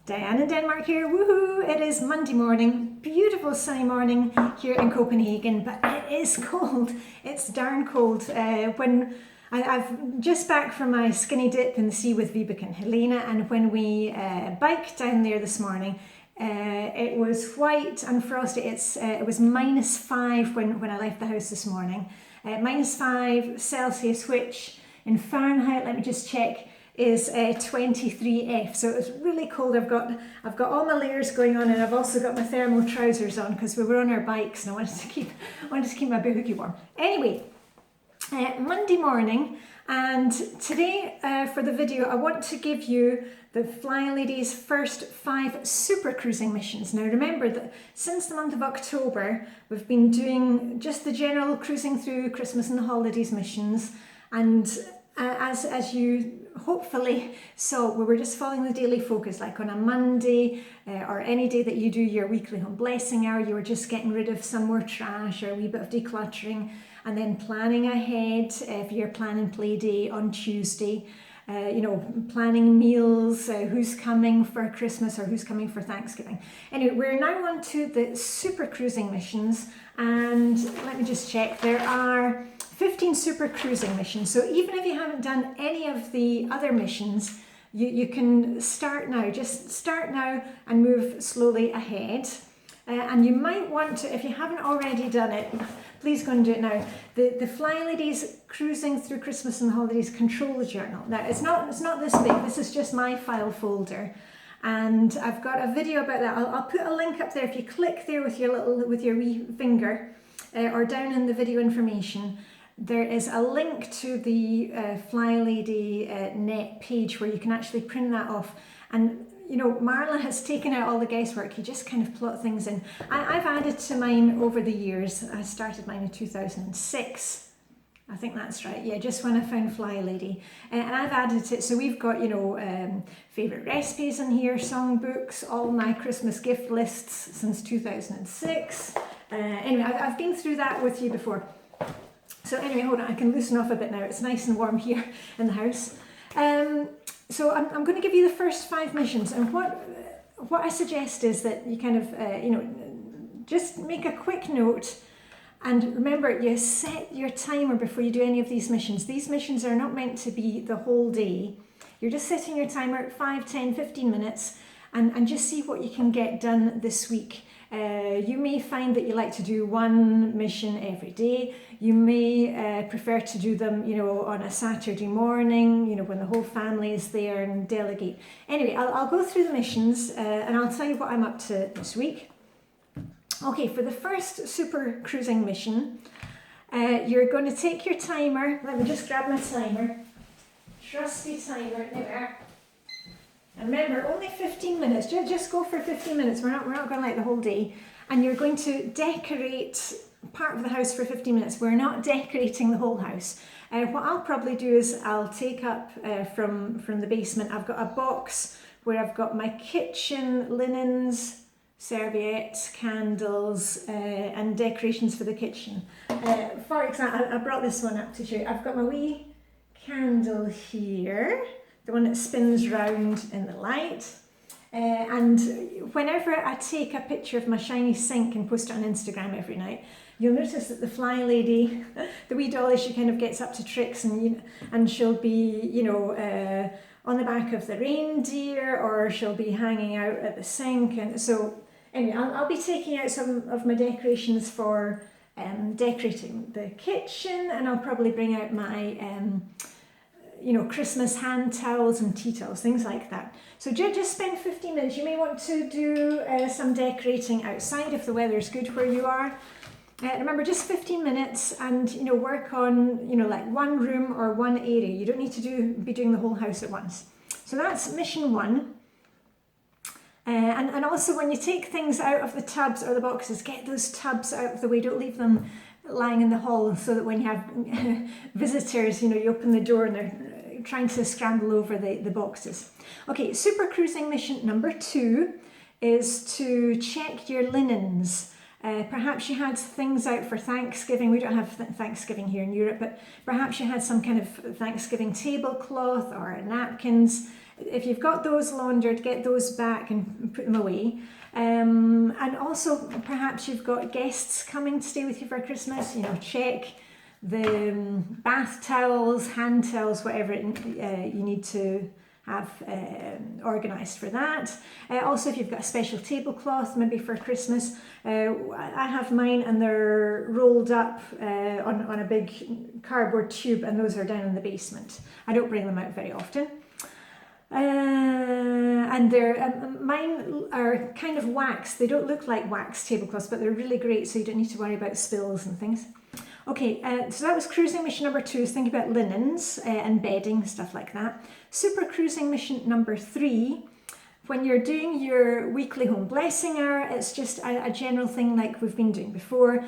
Diane in Denmark here, woohoo! It is Monday morning, beautiful sunny morning here in Copenhagen, but it is cold. It's darn cold. When I've just back from my skinny dip in the sea with Vibeke and Helena, and when we biked down there this morning, it was white and frosty. It was -5 when I left the house this morning. -5 Celsius, which in Fahrenheit, let me just check, is 23F, so it's really cold. I've got all my layers going on, and I've also got my thermal trousers on because we were on our bikes and I wanted to keep my boohookie warm. Anyway, Monday morning, and today for the video I want to give you the Flylady's first 5 Supercruising missions. Now remember that since the month of October we've been doing just the general cruising through Christmas and the holidays missions, and as you hopefully saw, we were just following the daily focus, like on a Monday or any day that you do your weekly home blessing hour, you were just getting rid of some more trash or a wee bit of decluttering, and then planning ahead for your plan and play day on Tuesday. Planning meals, who's coming for Christmas or who's coming for Thanksgiving. Anyway, we're now on to the super cruising missions, and let me just check, there are 15 super cruising missions. So even if you haven't done any of the other missions, you can start now. Just start now and move slowly ahead. And you might want to, if you haven't already done it, please go and do it now. The Flylady's Cruising Through Christmas and the Holidays Control Journal. Now it's not this big. This is just my file folder, and I've got a video about that. I'll put a link up there. If you click there with your wee finger, or down in the video information, there is a link to the Flylady net page where you can actually print that off. And you know, Marla has taken out all the guesswork. You just kind of plot things in. I've added to mine over the years. I started mine in 2006. I think that's right. Yeah, just when I found Flylady. And I've added it. So we've got, favourite recipes in here, songbooks, all my Christmas gift lists since 2006. Anyway, I've been through that with you before. So anyway, hold on, I can loosen off a bit now. It's nice and warm here in the house. So I'm going to give you the first 5 missions, and what I suggest is that you kind of, just make a quick note, and remember, you set your timer before you do any of these missions. These missions are not meant to be the whole day. You're just setting your timer at 5, 10, 15 minutes, and just see what you can get done this week. You may find that you like to do one mission every day. You may prefer to do them, on a Saturday morning, when the whole family is there, and delegate. Anyway, I'll go through the missions and I'll tell you what I'm up to this week. Okay, for the first super cruising mission, you're going to take your timer. Let me just grab my timer. Trusty timer, there. And remember, only 15 minutes, just go for 15 minutes, we're not going to like the whole day. And you're going to decorate part of the house for 15 minutes. We're not decorating the whole house. What I'll probably do is I'll take up from the basement, I've got a box where I've got my kitchen linens, serviettes, candles, and decorations for the kitchen. For example, I brought this one up to show you. I've got my wee candle here, the one that spins round in the light. And whenever I take a picture of my shiny sink and post it on Instagram every night, you'll notice that the Flylady, the wee dolly, she kind of gets up to tricks, and she'll be, on the back of the reindeer, or she'll be hanging out at the sink. And so anyway, I'll be taking out some of my decorations for decorating the kitchen, and I'll probably bring out my Christmas hand towels and tea towels, things like that. So just spend 15 minutes. You may want to do some decorating outside if the weather is good where you are. Remember, just 15 minutes, and work on like one room or one area. You don't need to be doing the whole house at once. So that's mission 1. And also, when you take things out of the tubs or the boxes, get those tubs out of the way. Don't leave them lying in the hall, so that when you have visitors, you open the door and they're trying to scramble over the boxes. Okay, super cruising mission number 2 is to check your linens. Perhaps you had things out for Thanksgiving. We don't have Thanksgiving here in Europe, but perhaps you had some kind of Thanksgiving tablecloth or napkins. If you've got those laundered, get those back and put them away. And also perhaps you've got guests coming to stay with you for Christmas. Check the bath towels, hand towels, whatever you need to have organised for that. Also, if you've got a special tablecloth, maybe for Christmas, I have mine and they're rolled up on a big cardboard tube, and those are down in the basement. I don't bring them out very often. And mine are kind of wax. They don't look like wax tablecloths, but they're really great, so you don't need to worry about spills and things. Okay, so that was cruising mission number 2, is thinking about linens and bedding, stuff like that. Super cruising mission number 3, when you're doing your weekly home blessing hour, it's just a general thing like we've been doing before.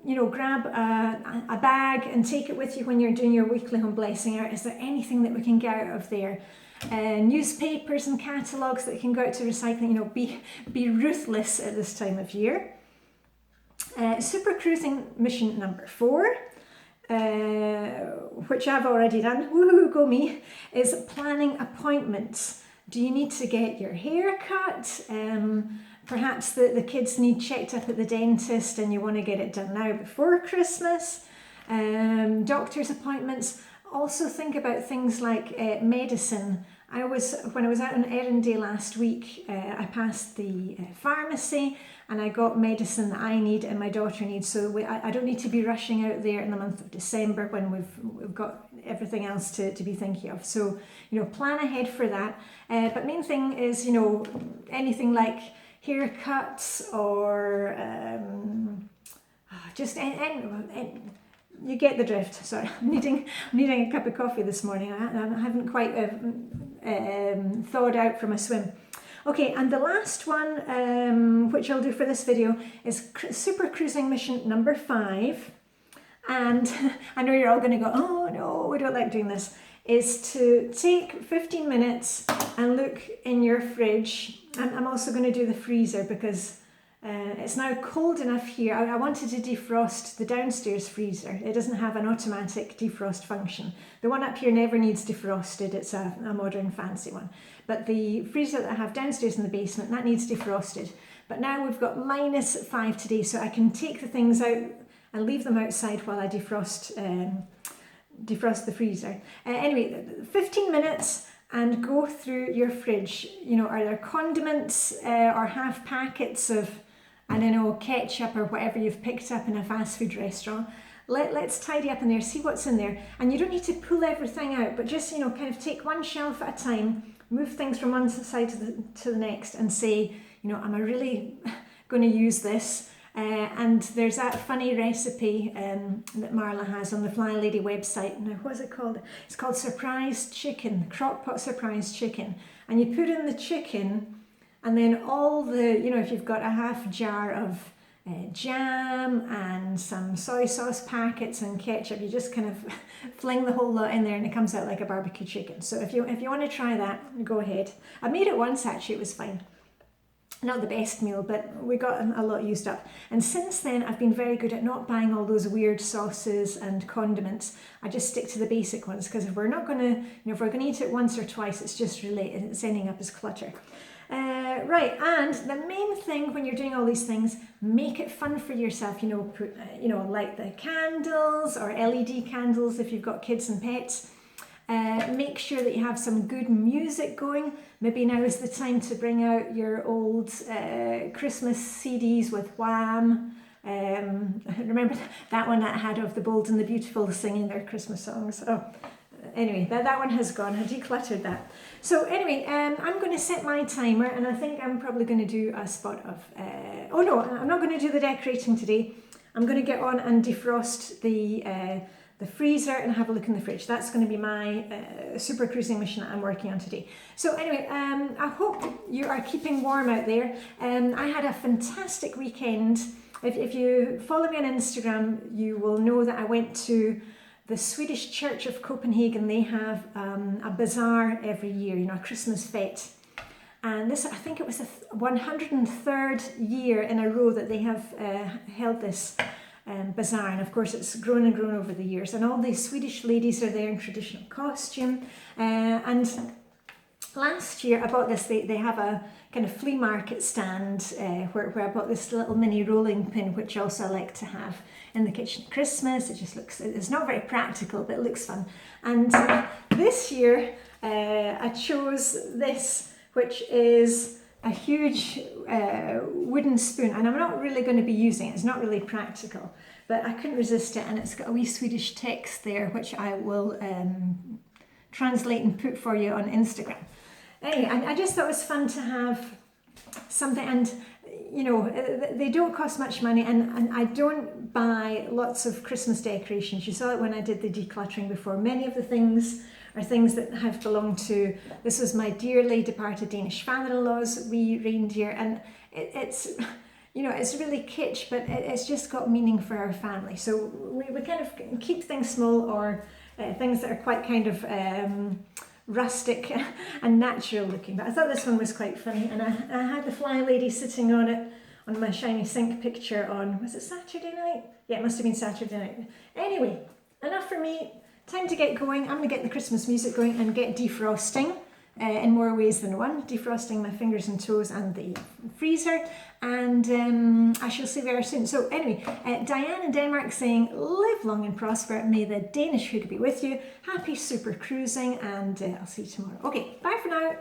Grab a bag and take it with you when you're doing your weekly home blessing hour. Is there anything that we can get out of there? Newspapers and catalogues that can go out to recycling. Be ruthless at this time of year. Super cruising mission number 4, which I've already done, woohoo, go me, is planning appointments. Do you need to get your hair cut? Perhaps the kids need checked up at the dentist and you want to get it done now before Christmas. Doctor's appointments. Also think about things like medicine. When I was out on errand day last week, I passed the pharmacy and I got medicine that I need and my daughter needs, so I don't need to be rushing out there in the month of December when we've got everything else to be thinking of. So, plan ahead for that. But main thing is, anything like haircuts or just you get the drift. Sorry, I'm needing a cup of coffee this morning. I haven't quite thawed out from a swim. Okay, and the last one, which I'll do for this video, is super cruising mission number 5. And I know you're all going to go, oh no, we don't like doing this. Is to take 15 minutes and look in your fridge. And I'm also going to do the freezer because it's now cold enough here. I wanted to defrost the downstairs freezer. It doesn't have an automatic defrost function. The one up here never needs defrosted. It's a modern fancy one. But the freezer that I have downstairs in the basement, that needs defrosted. But now we've got -5 today, so I can take the things out and leave them outside while I defrost the freezer. Anyway, 15 minutes and go through your fridge. Are there condiments or half packets of, I don't know, ketchup or whatever you've picked up in a fast food restaurant? Let's tidy up in there, see what's in there. And you don't need to pull everything out, but just, kind of take one shelf at a time, move things from one side to the next and say, am I really going to use this? And there's that funny recipe that Marla has on the Flylady website. Now, what's it called? It's called surprise chicken, crockpot surprise chicken. And you put in the chicken and then all the, if you've got a half jar of jam and some soy sauce packets and ketchup, you just kind of fling the whole lot in there and it comes out like a barbecue chicken. So if you want to try that, go ahead. I made it once actually, it was fine. Not the best meal, but we got a lot used up. And since then, I've been very good at not buying all those weird sauces and condiments. I just stick to the basic ones because if we're not going to, if we're going to eat it once or twice, it's just it's ending up as clutter. Right, and the main thing when you're doing all these things, make it fun for yourself. Put, light the candles or LED candles if you've got kids and pets. Make sure that you have some good music going. Maybe now is the time to bring out your old Christmas CDs with Wham. Remember that one that had of the Bold and the Beautiful singing their Christmas songs? Oh, anyway, that one has gone. I decluttered that. So anyway, I'm going to set my timer, and I think I'm probably going to do a spot of... oh no, I'm not going to do the decorating today. I'm going to get on and defrost the freezer and have a look in the fridge. That's going to be my super cruising mission that I'm working on today. So anyway, I hope you are keeping warm out there. I had a fantastic weekend. If you follow me on Instagram, you will know that I went to the Swedish Church of Copenhagen. They have a bazaar every year, a Christmas fete. And this, I think it was the 103rd year in a row that they have held this bazaar, and of course it's grown and grown over the years, and all these Swedish ladies are there in traditional costume. And last year I bought this, they have a kind of flea market stand where I bought this little mini rolling pin, which also I like to have in the kitchen at Christmas. It just looks, it's not very practical, but it looks fun. And this year I chose this, which is a huge wooden spoon, and I'm not really going to be using it. It's not really practical, but I couldn't resist it, and it's got a wee Swedish text there, which I will translate and put for you on Instagram. Anyway, I just thought it was fun to have something, and you know, they don't cost much money, and I don't buy lots of Christmas decorations. You saw it when I did the decluttering before. Many of the things are things that have belonged to, this was my dearly departed Danish father-in-law's wee reindeer, and it's, you know, it's really kitsch, but it's just got meaning for our family. So we kind of keep things small, or things that are quite kind of rustic and natural looking. But I thought this one was quite funny, and I had the Flylady sitting on it, on my shiny sink picture on, was it Saturday night? Yeah, it must have been Saturday night. Anyway, enough for me. Time to get going. I'm going to get the Christmas music going and get defrosting in more ways than one. Defrosting my fingers and toes and the freezer. And I shall see you very soon. So anyway, Diane in Denmark saying, live long and prosper. May the Danish hook be with you. Happy super cruising, and I'll see you tomorrow. Okay, bye for now.